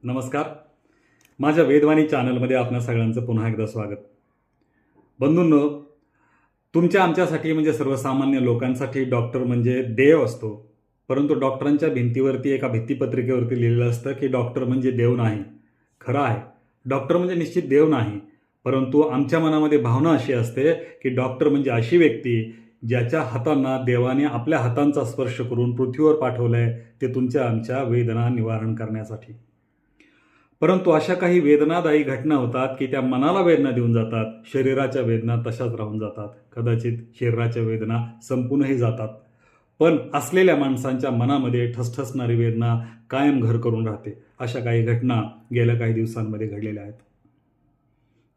नमस्कार. माझ्या वेदवाणी चॅनलमध्ये आपल्या सगळ्यांचं पुन्हा एकदा स्वागत. बंधूंनो, तुमच्या आमच्यासाठी म्हणजे सर्वसामान्य लोकांसाठी डॉक्टर म्हणजे देव असतो. परंतु डॉक्टरांच्या भिंतीवरती एका भित्तीपत्रिकेवरती लिहिलेलं असतं की डॉक्टर म्हणजे देव नाही. खरं आहे, डॉक्टर म्हणजे निश्चित देव नाही. परंतु आमच्या मनामध्ये भावना अशी असते की डॉक्टर म्हणजे अशी व्यक्ती ज्याच्या हातांना देवाने आपल्या हातांचा स्पर्श करून पृथ्वीवर पाठवलंय ते तुमच्या आमच्या वेदना निवारण करण्यासाठी. परंतु अशा काही वेदनादायी घटना होतात की त्या मनाला वेदना देऊन जातात, शरीराच्या वेदना तशाच राहून जातात. कदाचित शरीराच्या वेदना संपूनही जातात, पण असलेल्या माणसांच्या मनामध्ये ठसठसणारी वेदना कायम घर करून राहते. अशा काही घटना गेल्या काही दिवसांमध्ये घडलेल्या आहेत.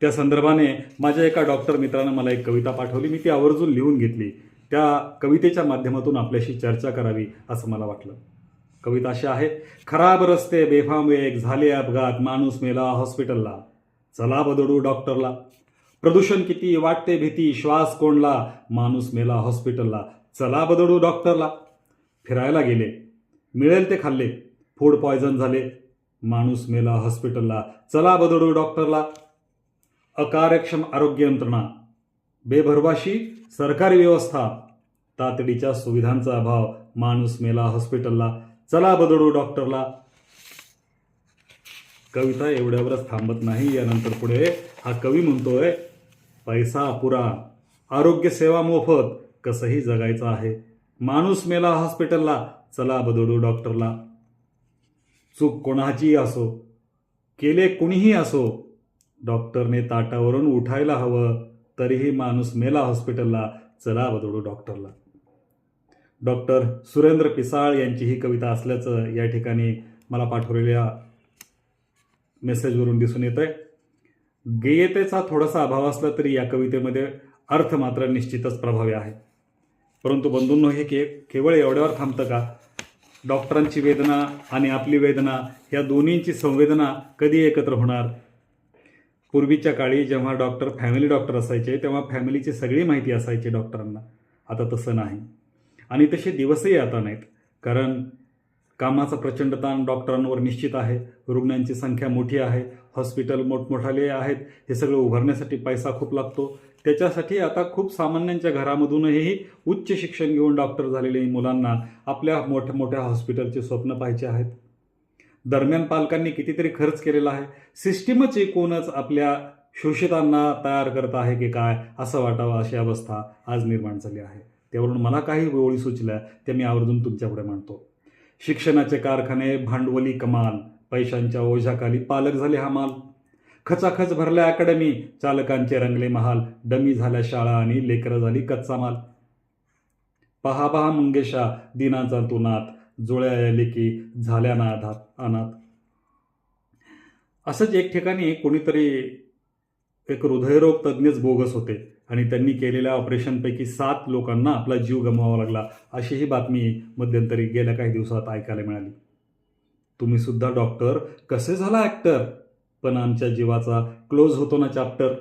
त्या संदर्भाने माझ्या एका डॉक्टर मित्रानं मला एक कविता पाठवली. मी ती आवर्जून लिहून घेतली. त्या कवितेच्या माध्यमातून आपल्याशी चर्चा करावी असं मला वाटलं. कविता अशी आहे. खराब रस्ते, बेफाम वेग, झाले अपघात, माणूस मेला हॉस्पिटलला, चला बदडू डॉक्टरला. प्रदूषण किती, वाटते भीती, श्वास कोंडला, माणूस मेला हॉस्पिटलला, चला बदडू डॉक्टरला. फिरायला गेले, मिळेल ते खाल्ले, फूड पॉयझन झाले, माणूस मेला हॉस्पिटलला, चला बदडू डॉक्टरला. अकार्यक्षम आरोग्य यंत्रणा, बेभरवशी सरकारी व्यवस्था, तातडीच्या सुविधांचा अभाव, माणूस मेला हॉस्पिटलला, चला बदडू डॉक्टरला. कविता एवढ्यावरच थांबत नाही. यानंतर पुढे हा कवी म्हणतोय, पैसा अपुरा, आरोग्य सेवा मोफत, कसंही जगायचं आहे, माणूस मेला हॉस्पिटलला, चला बदडू डॉक्टरला. चूक कोणाची असो, केले कुणीही असो, डॉक्टरने ताटावरून उठायला हवं, तरीही माणूस मेला हॉस्पिटलला, चला बदडू डॉक्टरला. डॉक्टर सुरेंद्र पिसाळ यांची ही कविता असल्याचं या ठिकाणी मला पाठवलेल्या मेसेजवरून दिसून येत आहे. गेयतेचा थोडासा अभाव असला तरी या कवितेमध्ये अर्थ मात्र निश्चितच प्रभावी आहे. परंतु बंधूंनो, हे केवळ एवढ्यावर थांबतं का? डॉक्टरांची वेदना आणि आपली वेदना या दोन्हींची संवेदना कधी एकत्र होणार? पूर्वीच्या काळी जेव्हा डॉक्टर फॅमिली डॉक्टर असायचे तेव्हा फॅमिलीची सगळी माहिती असायची डॉक्टरांना. आता तसं नाही आणि तसे दिवसही आता नाहीत. कारण कामाचा प्रचंड ताण डॉक्टरांवर निश्चित आहे. रुग्णांची संख्या मोठी आहे, हॉस्पिटल मोठमोठाले आहेत. हे सगळं उभारण्यासाठी पैसा खूप लागतो. त्याच्यासाठी आता खूप सामान्यांच्या घरामधूनही उच्च शिक्षण घेऊन डॉक्टर झालेल्या मुलांना आपल्या मोठ्या मोठ्या हॉस्पिटलचे स्वप्न पाहायचे आहेत. दरम्यान पालकांनी कितीतरी खर्च केलेला आहे. सिस्टीमच एकूणच आपल्या शोषितांना तयार करत आहे की काय असं वाटावं, अशी अवस्था आज निर्माण झाली आहे. त्यावरून मला काही ओळी सुचल्या त्या मी आवर्जून तुमच्यापुढे मांडतो. शिक्षणाचे कारखाने, भांडवली कमाल, पैशांच्या ओझ्याखाली पालक झाले हमाल. खचाखच भरल्या अकॅडमी, चालकांचे रंगले महाल, डमी झाल्या शाळा आणि लेकरं झाली कच्चा माल. पहा पहा मंगेशा, दिनाचा तू नाथ, जुळ्या याले की झाल्या ना अनाथ. असंच एक ठिकाणी कोणीतरी एक हृदयरोग तज्ज्ञच बोगस होते आणि त्यांनी केलेल्या ऑपरेशनपैकी 7 लोकांना आपला जीव गमवावा लागला, अशी ही बातमी मध्यंतरी गेल्या काही दिवसात ऐकायला मिळाली. तुम्ही सुद्धा डॉक्टर कसे झाला ॲक्टर, पण आमच्या जीवाचा क्लोज होतो ना चॅप्टर.